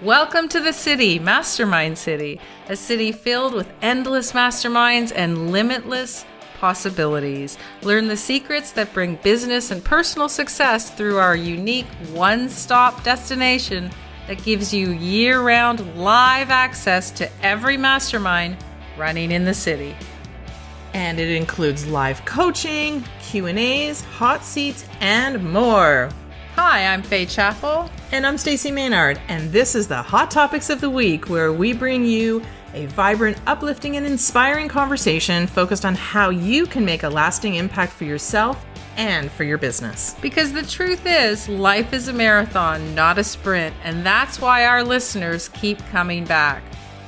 Welcome to the city, Mastermind City, a city filled with endless masterminds and limitless possibilities. Learn the secrets that bring business and personal success through our unique one-stop destination that gives you year-round live access to every mastermind running in the city. And it includes live coaching, Q&As, hot seats, and more. Hi, I'm Faye Chappell. And I'm Stacey Maynard, and this is the Hot Topics of the Week, where we bring you a vibrant, uplifting, and inspiring conversation focused on how you can make a lasting impact for yourself and for your business. Because the truth is, life is a marathon, not a sprint, and that's why our listeners keep coming back.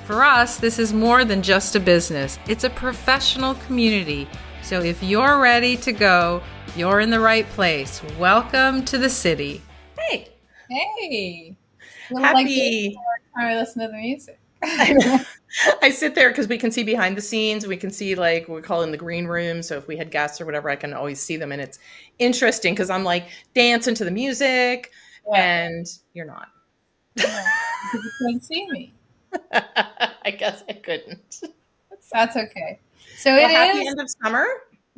For us, this is more than just a business. It's a professional community. So if you're ready to go, you're in the right place. Welcome to the city. Hey. Hey. Happy. Like I listen to the music. I sit there because we can see behind the scenes. We can see, like, we call in the green room. So if we had guests or whatever, I can always see them. And it's interesting because I'm like dancing to the music and you're not. Yeah, because you couldn't see me. I guess I couldn't. That's okay. So it happy is end of summer.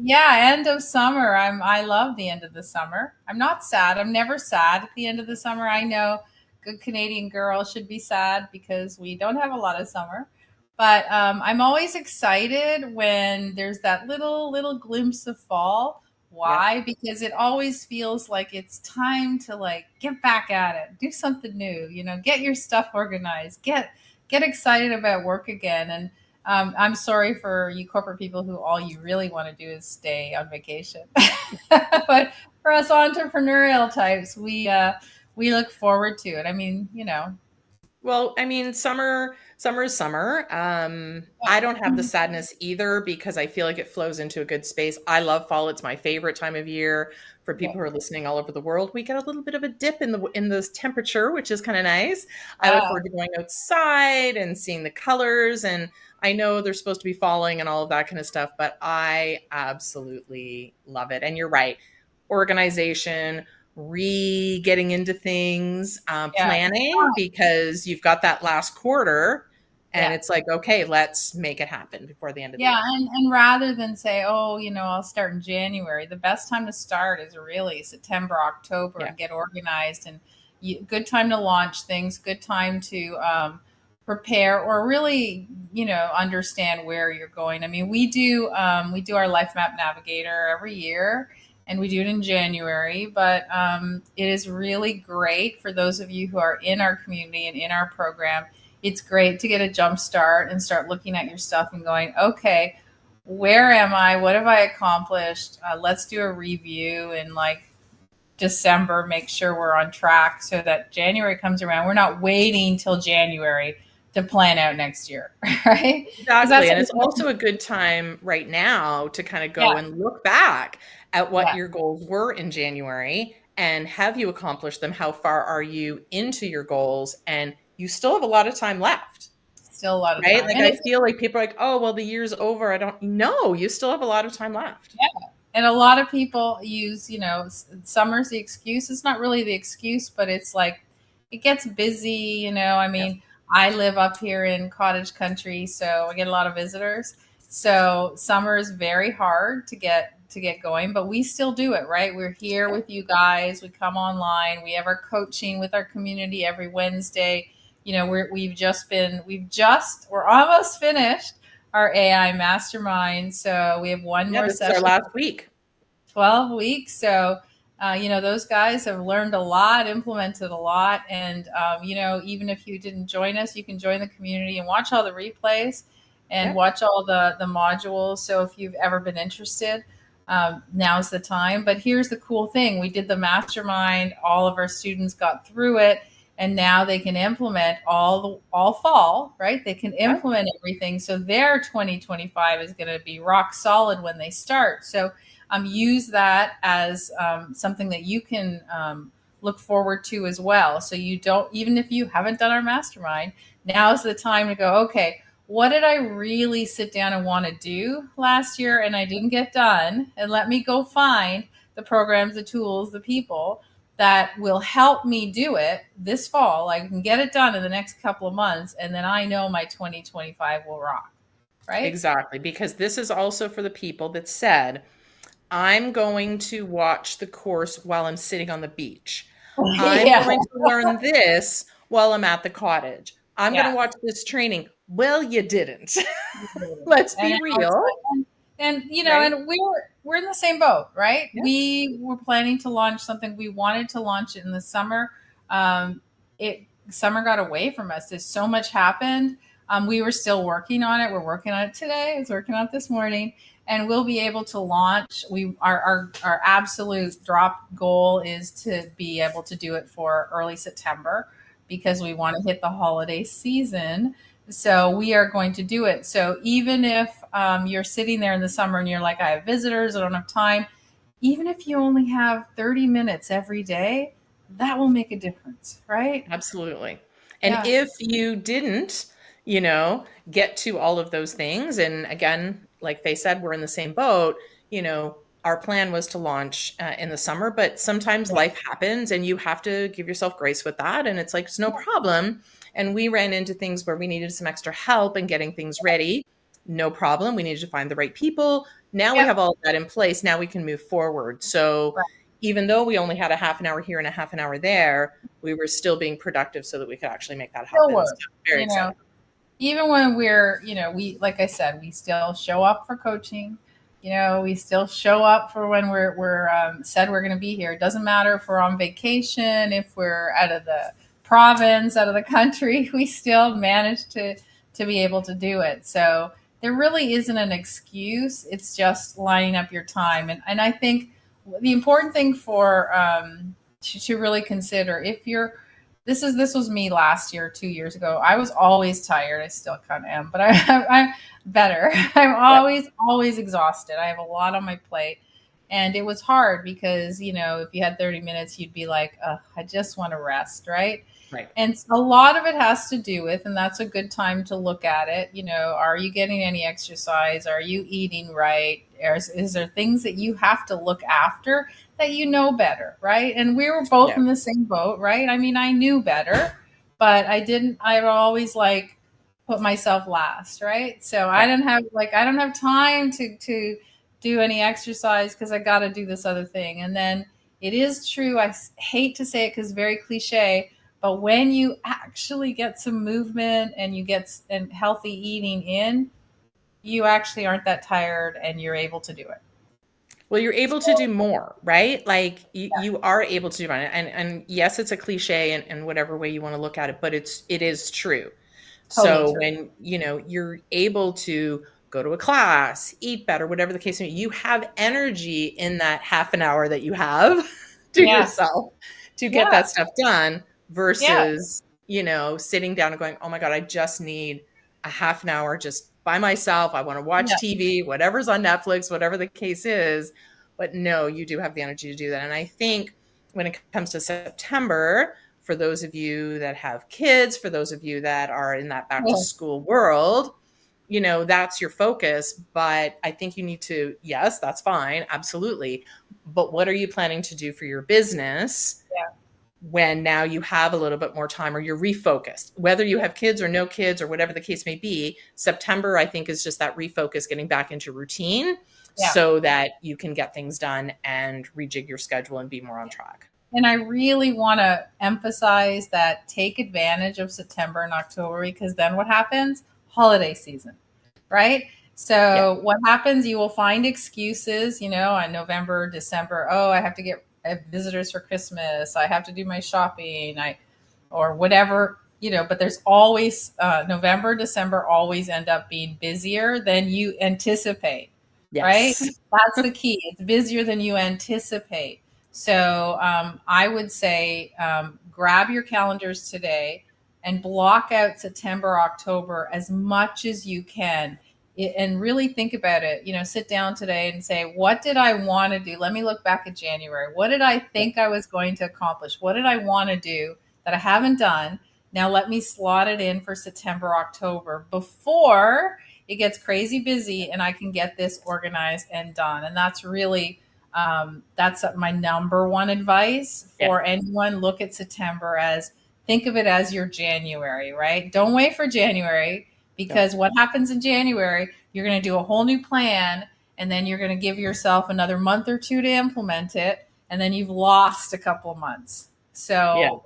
Yeah, end of summer. I love the end of the summer. I'm not sad. I'm never sad at the end of the summer. I know good Canadian girl should be sad because we don't have a lot of summer. But I'm always excited when there's that little glimpse of fall. Why? Yeah. Because it always feels like it's time to like get back at it, do something new, get your stuff organized, get excited about work again. And I'm sorry for you corporate people who all you really want to do is stay on vacation. But for us entrepreneurial types, we look forward to it. I mean, Well, I mean, summer is summer. I don't have the sadness either because I feel like it flows into a good space. I love fall. It's my favorite time of year. For people who are listening all over the world, we get a little bit of a dip in the temperature, which is kind of nice. I look forward to going outside and seeing the colors, and I know they're supposed to be falling and all of that kind of stuff, but I absolutely love it. And you're right. Organization, getting into things, planning, because you've got that last quarter and it's like, okay, let's make it happen before the end of the year. And rather than say, I'll start in January, the best time to start is really September, October, and get organized, and good time to launch things, good time to prepare or really, understand where you're going. I mean, we do our LifeMap Navigator every year, and we do it in January, but it is really great for those of you who are in our community and in our program. It's great to get a jump start and start looking at your stuff and going, okay, where am I? What have I accomplished? Let's do a review in like December, make sure we're on track so that January comes around. We're not waiting till January to plan out next year, right? Exactly. And it's also a good time right now to kind of go and look back at what your goals were in January, and have you accomplished them? How far are you into your goals? And you still have a lot of time left. Still a lot of time. Like, I feel like people are like, oh, well, the year's over. I don't know. You still have a lot of time left. Yeah. And a lot of people use, summer's the excuse. It's not really the excuse, but it's like, it gets busy, I mean, I live up here in cottage country, so I get a lot of visitors. So summer is very hard to get going, but we still do it, right? We're here with you guys. We come online. We have our coaching with our community every Wednesday. We're almost finished our AI mastermind. So we have one more session. This is our last week. 12 weeks. So, those guys have learned a lot, implemented a lot. And, even if you didn't join us, you can join the community and watch all the replays and watch all the modules. So if you've ever been interested, now's the time. But here's the cool thing. We did the mastermind. All of our students got through it. And now they can implement all fall, right? They can implement everything. So their 2025 is going to be rock solid when they start. So use that as something that you can look forward to as well. So you don't, even if you haven't done our mastermind, now's the time to go, okay, what did I really sit down and want to do last year and I didn't get done? And let me go find the programs, the tools, the people that will help me do it this fall. I can get it done in the next couple of months, and then I know my 2025 will rock, right? Exactly, because this is also for the people that said, I'm going to watch the course while I'm sitting on the beach. I'm Yeah, going to learn this while I'm at the cottage. I'm going to yeah. watch this training. Well, you didn't. Let's And be real, you know, right? and we're in the same boat, right? Yeah. We were planning to launch something. We wanted to launch it in the summer. It Summer got away from us. There's so much happened. We were still working on it. We're working on it today. I was working on it this morning, and we'll be able to launch. Our absolute drop goal is to be able to do it for early September, because we want to hit the holiday season. So we are going to do it. So even if you're sitting there in the summer and you're like, I have visitors, I don't have time, even if you only have 30 minutes every day, that will make a difference, right? Absolutely. And Yeah. if you didn't, get to all of those things, and again, like they said, we're in the same boat, our plan was to launch in the summer, but sometimes Yeah. life happens and you have to give yourself grace with that. And it's like, it's no problem. And we ran into things where we needed some extra help in getting things ready. No problem. We needed to find the right people. Now we Yep. have all of that in place. Now we can move forward. So Right. even though we only had a half an hour here and a half an hour there, we were still being productive so that we could actually make that Still happen. So work. very You know, excited. even when we're, we, like I said, we still show up for coaching. We still show up for when we're said we're going to be here. It doesn't matter if we're on vacation, if we're out of the province, out of the country, we still manage to be able to do it. So there really isn't an excuse. It's just lining up your time. And I think the important thing for to really consider, if you're this was me last year, 2 years ago. I was always tired. I still kind of am, but I'm better. I'm Yeah. always exhausted. I have a lot on my plate. And it was hard because, if you had 30 minutes, you'd be like, I just want to rest, right? Right. And a lot of it has to do with, and that's a good time to look at it, are you getting any exercise? Are you eating right? Is there things that you have to look after that better, right? And we were both Yeah. in the same boat, right? I mean, I knew better, but I always put myself last, right? So Right. I don't have time to do any exercise because I got to do this other thing. And then it is true. I hate to say it because it's very cliche, but when you actually get some movement and you get and healthy eating in, you actually aren't that tired and you're able to do it. Well, you're able to do more, right? Like Yeah, you are able to do it. And yes, it's a cliche and whatever way you want to look at it, but it is true. totally So true. when, you're able to go to a class, eat better, whatever the case may be, you have energy in that half an hour that you have to Yeah, yourself to get yeah, that stuff done yeah, versus, sitting down and going, oh my God, I just need a half an hour just by myself. I want to watch yeah. TV, whatever's on Netflix, whatever the case is. But no, you do have the energy to do that. And I think when it comes to September, for those of you that have kids, for those of you that are in that back to Yeah. school world, that's your focus. But I think you need to, yes, that's fine. Absolutely. But what are you planning to do for your business Yeah. when now you have a little bit more time or you're refocused? Whether you have kids or no kids or whatever the case may be, September, I think, is just that refocus, getting back into routine Yeah. so that you can get things done and rejig your schedule and be more on track. And I really want to emphasize that take advantage of September and October, because then what happens? Holiday season, right? Yeah. So what happens? You will find excuses, on November, December. Oh, I have visitors for Christmas. I have to do my shopping. Or whatever, but there's always November, December always end up being busier than you anticipate, right? Yes. That's the key. It's busier than you anticipate. So I would say grab your calendars today and block out September, October as much as you can. And really think about it. Sit down today and say, what did I want to do? Let me look back at January. What did I think I was going to accomplish? What did I want to do that I haven't done? Now let me slot it in for September, October before it gets crazy busy and I can get this organized and done. And that's really That's my number one advice for anyone. Look at September as, think of it as your January, right? Don't wait for January, because what happens in January, you're going to do a whole new plan, and then you're going to give yourself another month or two to implement it, and then you've lost a couple of months. So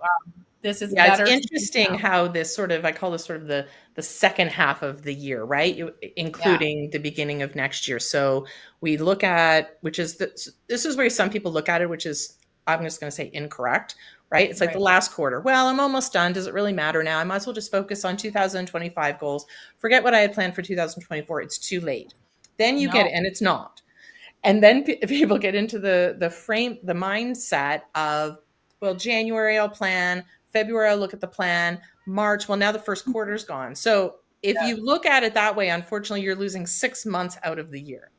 this is better. It's interesting how this sort of, I call this sort of the second half of the year, right? Including the beginning of next year. So we look at, which is, this is where some people look at it, which is, I'm just going to say incorrect, right? It's like the last quarter. Well, I'm almost done. Does it really matter now? I might as well just focus on 2025 goals. Forget what I had planned for 2024. It's too late. Then you get it, and it's not. And then people get into the mindset of, well, January I'll plan, February I'll look at the plan, March, well, now the first quarter's gone. So if you look at it that way, unfortunately, you're losing 6 months out of the year.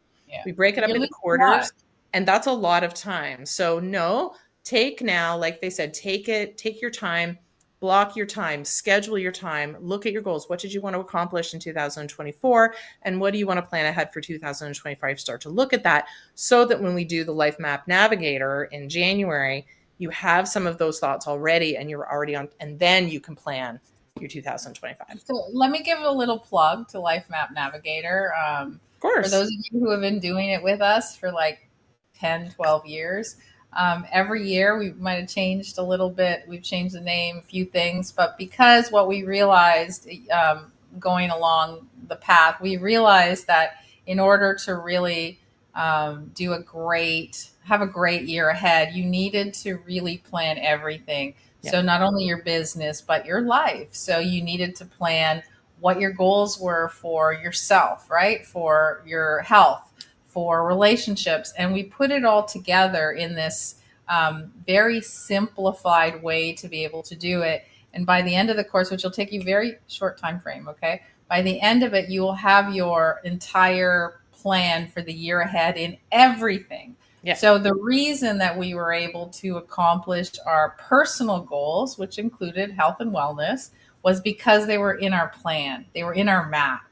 We break it up into quarters, and that's a lot of time. So no, take now, like they said, take your time, block your time, schedule your time, look at your goals. What did you want to accomplish in 2024? And what do you want to plan ahead for 2025? Start to look at that, so that when we do the LifeMap Navigator in January, you have some of those thoughts already, and you're already on, and then you can plan your 2025. So let me give a little plug to LifeMap Navigator. Of course. For those of you who have been doing it with us for like 10, 12 years, every year we might have changed a little bit. We've changed the name, a few things, but because what we realized going along the path, we realized that in order to really have a great year ahead, you needed to really plan everything. So not only your business, but your life. So you needed to plan what your goals were for yourself, right? For your health, for relationships. And we put it all together in this very simplified way to be able to do it. And by the end of the course, which will take you very short time frame, okay? By the end of it, you will have your entire plan for the year ahead in everything. So the reason that we were able to accomplish our personal goals, which included health and wellness, was because they were in our plan. They were in our map.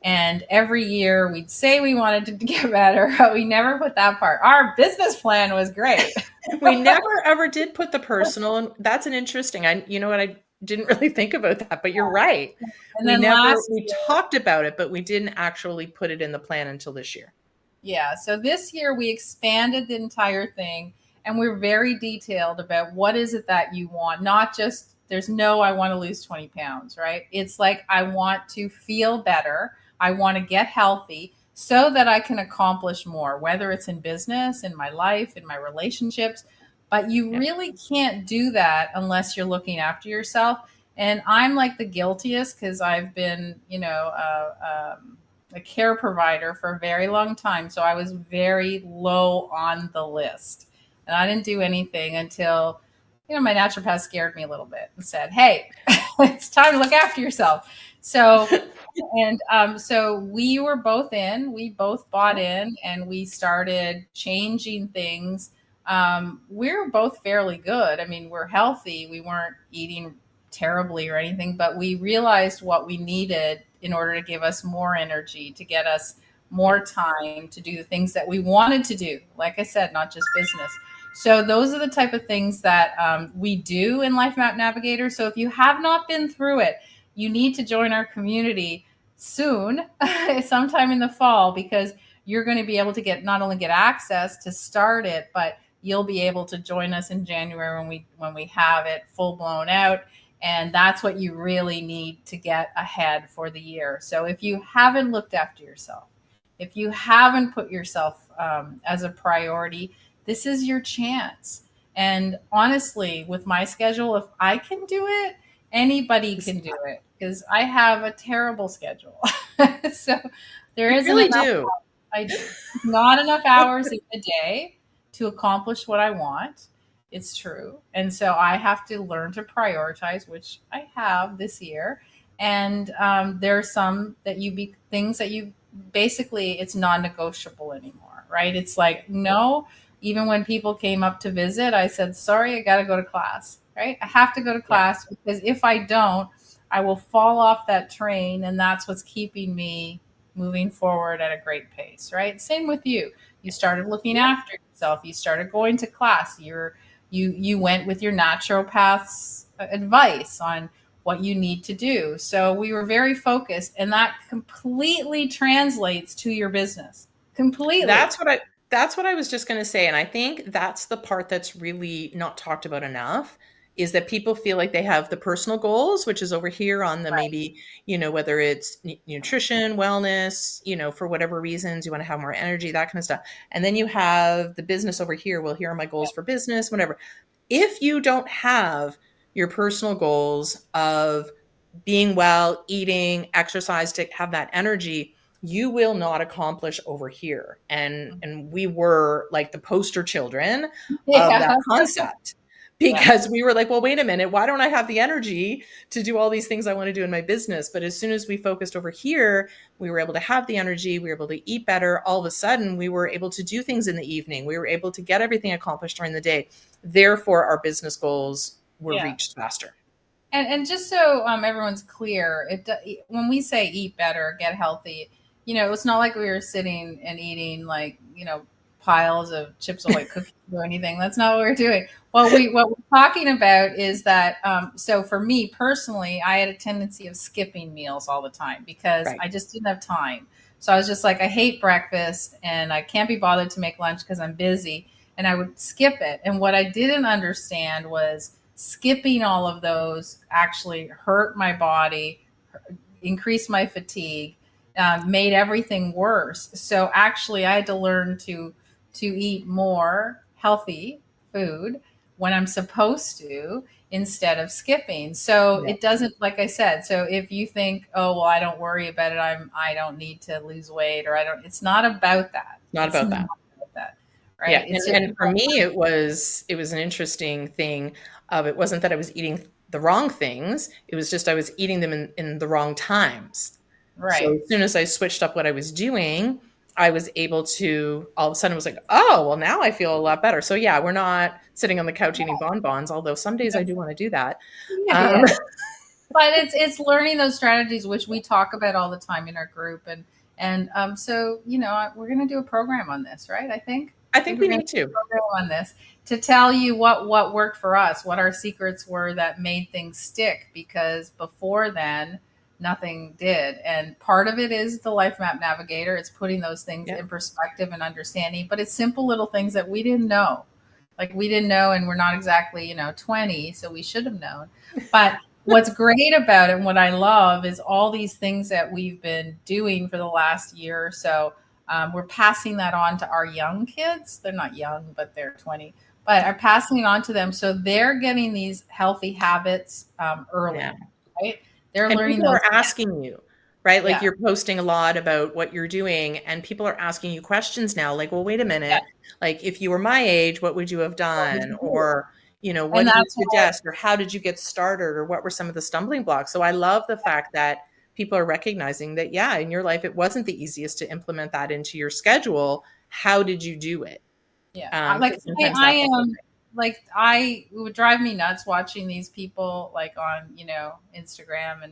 And every year we'd say we wanted to get better, but we never put that part. Our business plan was great. We never ever did put the personal, and that's an interesting, I didn't really think about that, but you're right. And then we talked about it, but we didn't actually put it in the plan until this year. Yeah. So this year we expanded the entire thing, and we're very detailed about what is it that you want. Not just, I want to lose 20 pounds, right? It's like, I want to feel better. I want to get healthy so that I can accomplish more, whether it's in business, in my life, in my relationships. But you really can't do that unless you're looking after yourself. And I'm like the guiltiest, because I've been, a care provider for a very long time. So I was very low on the list, and I didn't do anything until, my naturopath scared me a little bit and said, hey, it's time to look after yourself. So, so we were both we both bought in, and we started changing things. We were both fairly good. I mean, we're healthy. We weren't eating terribly or anything, but we realized what we needed in order to give us more energy, to get us more time to do the things that we wanted to do. Like I said, not just business. So those are the type of things that we do in LifeMap Navigator. So if you have not been through it, you need to join our community soon, sometime in the fall, because you're going to be able to not only get access to start it, but you'll be able to join us in January when we have it full blown out. And that's what you really need to get ahead for the year. So if you haven't looked after yourself, if you haven't put yourself as a priority, this is your chance. And honestly, with my schedule, if I can do it, anybody can do it, because I have a terrible schedule. So there isn't not enough hours in the day to accomplish what I want. It's true. And so I have to learn to prioritize, which I have this year. And there are some things that you basically, it's non-negotiable anymore, right? It's like, no, even when people came up to visit, I said, sorry, I got to go to class, right? I have to go to class, because if I don't, I will fall off that train. And that's what's keeping me moving forward at a great pace, right? Same with you. You started looking after self. You started going to class. You went with your naturopath's advice on what you need to do. So we were very focused, and that completely translates to your business. Completely. That's what I was just going to say. And I think that's the part that's really not talked about enough, is that people feel like they have the personal goals, which is over here on the, maybe, whether it's nutrition, wellness, for whatever reasons, you want to have more energy, that kind of stuff. And then you have the business over here. Well, here are my goals for business, whatever. If you don't have your personal goals of being well, eating, exercise, to have that energy, you will not accomplish over here. And we were like the poster children of that concept, because we were like, well, wait a minute, why don't I have the energy to do all these things I want to do in my business? But as soon as we focused over here, we were able to have the energy, we were able to eat better. All of a sudden, we were able to do things in the evening. We were able to get everything accomplished during the day. Therefore, our business goals were reached faster. And just so everyone's clear, when we say eat better, get healthy, it's not like we were sitting and eating like, piles of chips Ahoy cookies or anything. That's not what we're doing. What we're talking about is that, so for me personally, I had a tendency of skipping meals all the time because I just didn't have time. So I was just like, I hate breakfast and I can't be bothered to make lunch because I'm busy, and I would skip it. And what I didn't understand was skipping all of those actually hurt my body, increased my fatigue, made everything worse. So actually, I had to learn to eat more healthy food when I'm supposed to, instead of skipping. So it doesn't, like I said, so if you think, oh, well, I don't worry about it, I don't need to lose weight, or it's not about that. Not about that. Right. Yeah. And for me, it was an interesting thing of, it wasn't that I was eating the wrong things. It was just, I was eating them in the wrong times. Right. So as soon as I switched up what I was doing, I was able to, all of a sudden it was like, oh, well, now I feel a lot better. So yeah, we're not sitting on the couch eating bonbons, although some days I do want to do that. But it's learning those strategies, which we talk about all the time in our group. And so, we're going to do a program on this, right? I think we need to program on this to tell you what worked for us, what our secrets were that made things stick, because before then, nothing did. And part of it is the LifeMap Navigator. It's putting those things in perspective and understanding, but it's simple little things that we didn't know. Like we didn't know, and we're not exactly, 20, so we should have known. But what's great about it, and what I love, is all these things that we've been doing for the last year or so. We're passing that on to our young kids. They're not young, but they're 20, but are passing it on to them. So they're getting these healthy habits early, right? They're learning. People are asking you, right? Like you're posting a lot about what you're doing, and people are asking you questions now. Like, well, wait a minute. Like, if you were my age, what would you have done? Or, what do you suggest? Or how did you get started? Or what were some of the stumbling blocks? So I love the fact that people are recognizing that, in your life, it wasn't the easiest to implement that into your schedule. How did you do it? Yeah. It would drive me nuts watching these people like on, Instagram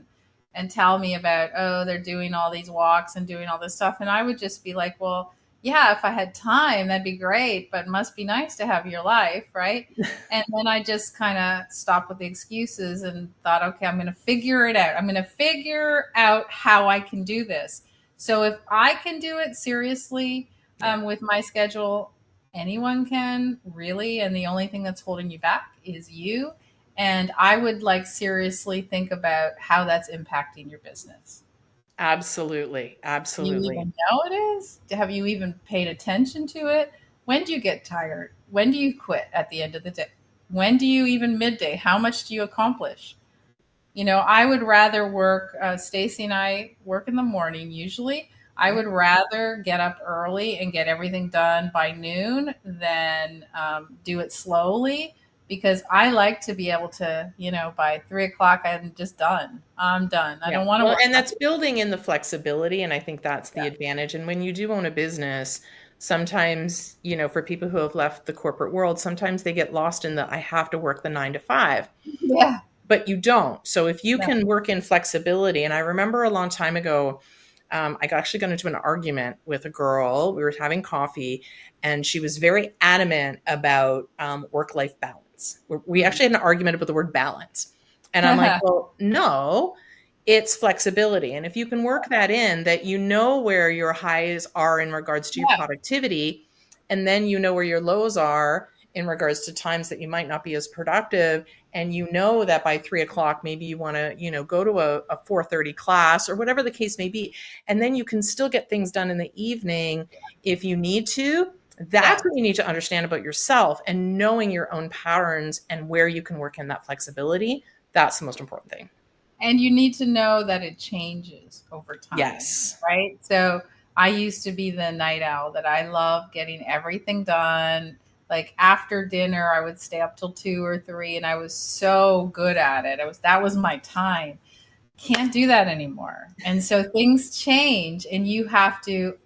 and tell me about, oh, they're doing all these walks and doing all this stuff. And I would just be like, well, yeah, if I had time, that'd be great, but it must be nice to have your life, right? And then I just kind of stopped with the excuses and thought, okay, I'm going to figure it out. I'm going to figure out how I can do this. So if I can do it seriously with my schedule, anyone can, really. And the only thing that's holding you back is you. And I would seriously think about how that's impacting your business. Absolutely. Do you even know it is? Have you even paid attention to it? When do you get tired? When do you quit at the end of the day? When do you even midday? How much do you accomplish? I would rather work, Stacy and I work in the morning usually. I would rather get up early and get everything done by noon than do it slowly, because I like to be able to, by 3:00, I'm just done. I'm done. I don't want to work. And that's building in the flexibility. And I think that's the advantage. And when you do own a business, sometimes, for people who have left the corporate world, sometimes they get lost in I have to work the 9 to 5. Yeah. But you don't. So if you can work in flexibility, and I remember a long time ago, I actually got into an argument with a girl. We were having coffee, and she was very adamant about work-life balance. We actually had an argument about the word balance. And I'm like, well, no, it's flexibility. And if you can work that in, that you know where your highs are in regards to your productivity, and then you know where your lows are in regards to times that you might not be as productive, and you know that by 3 o'clock, maybe you want to, go to a 4:30 class or whatever the case may be. And then you can still get things done in the evening if you need to. That's what you need to understand about yourself, and knowing your own patterns and where you can work in that flexibility. That's the most important thing. And you need to know that it changes over time. Yes. Right. So I used to be the night owl, that I love getting everything done. Like after dinner, I would stay up till 2 or 3, and I was so good at it. That was my time. Can't do that anymore. And so things change, and you have to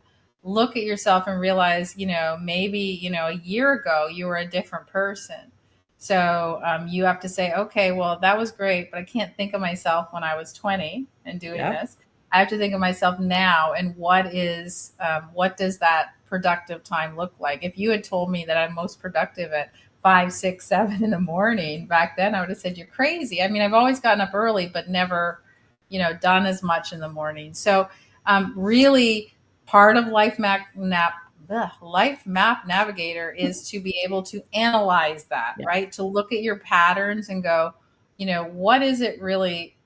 look at yourself and realize, maybe, a year ago you were a different person. So you have to say, okay, well, that was great, but I can't think of myself when I was 20 and doing this. I have to think of myself now, and what does that productive time look like? If you had told me that I'm most productive at 5, 6, 7 in the morning back then, I would have said you're crazy. I mean, I've always gotten up early, but never, done as much in the morning. So really part of LifeMap Navigator is to be able to analyze that, right? To look at your patterns and go, what is it really?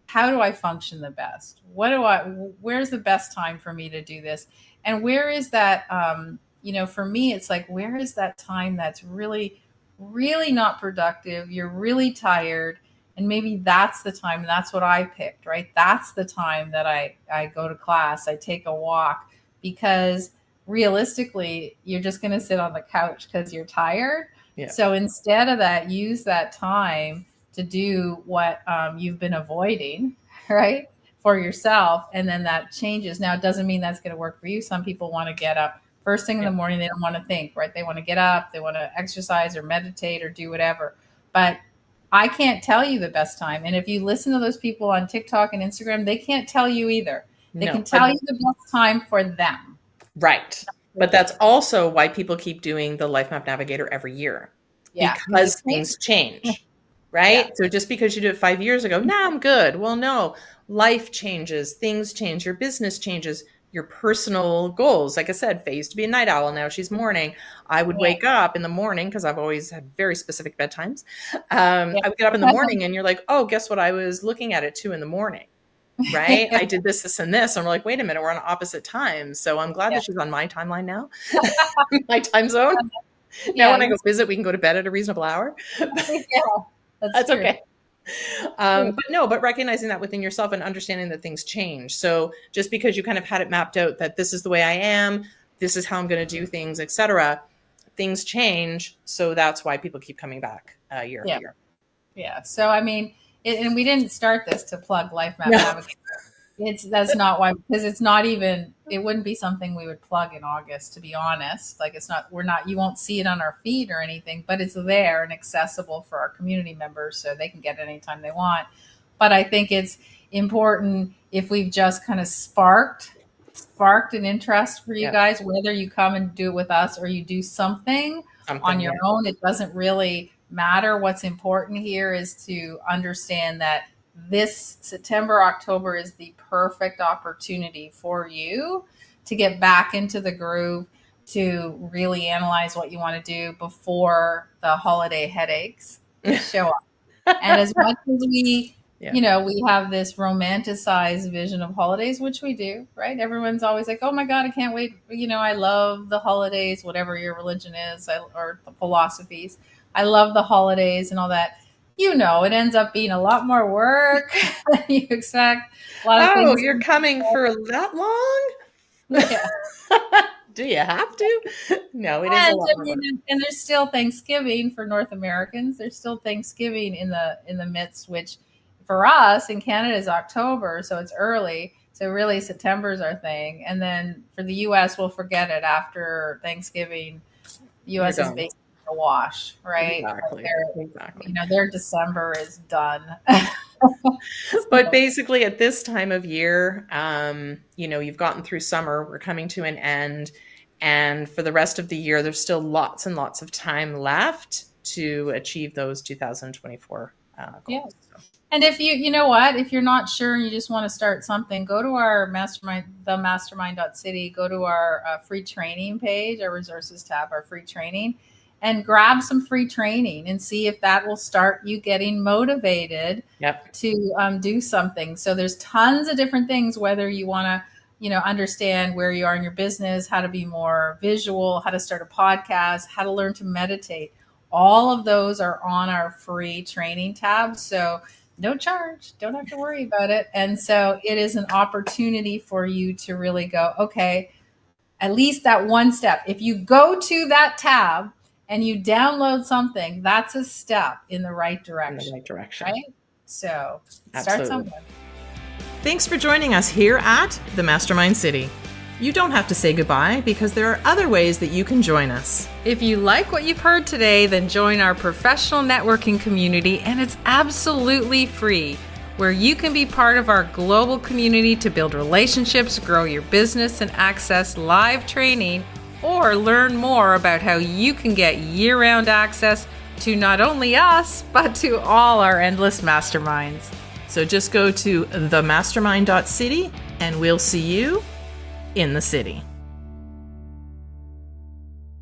How do I function the best? Where's the best time for me to do this? And where is that, for me, it's like, where is that time that's really, really not productive? You're really tired. And maybe that's the time. And that's what I picked, right? That's the time that I go to class. I take a walk, because realistically, you're just going to sit on the couch because you're tired. Yeah. So instead of that, use that time to do what you've been avoiding, right, for yourself. And then that changes. Now, it doesn't mean that's going to work for you. Some people want to get up first thing in the morning. They don't want to think, right? They want to get up, they want to exercise or meditate or do whatever. But I can't tell you the best time. And if you listen to those people on TikTok and Instagram, they can't tell you either. They can tell you the best time for them. Right. But that's also why people keep doing the LifeMap Navigator every year. Yeah. Because things change. Right? Yeah. So just because you did it 5 years ago, now I'm good. Well, no, life changes, things change, your business changes, your personal goals. Like I said, Faye used to be a night owl. Now she's morning. I would wake up in the morning, because I've always had very specific bedtimes. I would get up in the morning, and you're like, oh, guess what? I was looking at it 2 a.m. Right? I did this, and this. And we're like, wait a minute, we're on opposite times. So I'm glad that she's on my timeline now, my time zone. Now when I go visit, we can go to bed at a reasonable hour. That's okay. But recognizing that within yourself and understanding that things change. So just because you kind of had it mapped out that this is the way I am, this is how I'm going to do things, etc., things change. So that's why people keep coming back year after year. Yeah. So, I mean, and we didn't start this to plug LifeMap Navigator. That's not why, because it's not even, it wouldn't be something we would plug in August, to be honest. Like you won't see it on our feed or anything, but it's there and accessible for our community members, so they can get it anytime they want. But I think it's important, if we've just kind of sparked an interest for you guys, whether you come and do it with us or you do something on your own, it doesn't really matter. What's important here is to understand that this September, October is the perfect opportunity for you to get back into the groove, to really analyze what you want to do before the holiday headaches show up. And as much as we, we have this romanticized vision of holidays, which we do, right? Everyone's always like, oh my God, I can't wait. I love the holidays, whatever your religion is, or the philosophies. I love the holidays and all that. It ends up being a lot more work than you expect. A lot of things. You're coming for that long? Yeah. Do you have to? No, it is a lot more work. And there's still Thanksgiving for North Americans. There's still Thanksgiving in the midst, which for us in Canada is October, so it's early. So really September is our thing. And then for the US, we'll forget it after Thanksgiving. US is basically a wash, right? Exactly. Their December is done. But basically at this time of year, you've gotten through summer, we're coming to an end. And for the rest of the year, there's still lots and lots of time left to achieve those 2024 goals. Yeah. And if you know what, if you're not sure and you just want to start something, go to our mastermind, themastermind.city, go to our free training page, our resources tab, our free training, and grab some free training and see if that will start you getting motivated to do something. So there's tons of different things, whether you want to, understand where you are in your business, how to be more visual, how to start a podcast, how to learn to meditate. All of those are on our free training tab. So no charge, don't have to worry about it. And so it is an opportunity for you to really go, okay, at least that one step. If you go to that tab and you download something, that's a step in the right direction. Right? So start somewhere. Thanks for joining us here at the Mastermind City. You don't have to say goodbye because there are other ways that you can join us. If you like what you've heard today, then join our professional networking community, and it's absolutely free, where you can be part of our global community to build relationships, grow your business, and access live training, or learn more about how you can get year-round access to not only us, but to all our endless masterminds. So just go to themastermind.city and we'll see you in the city.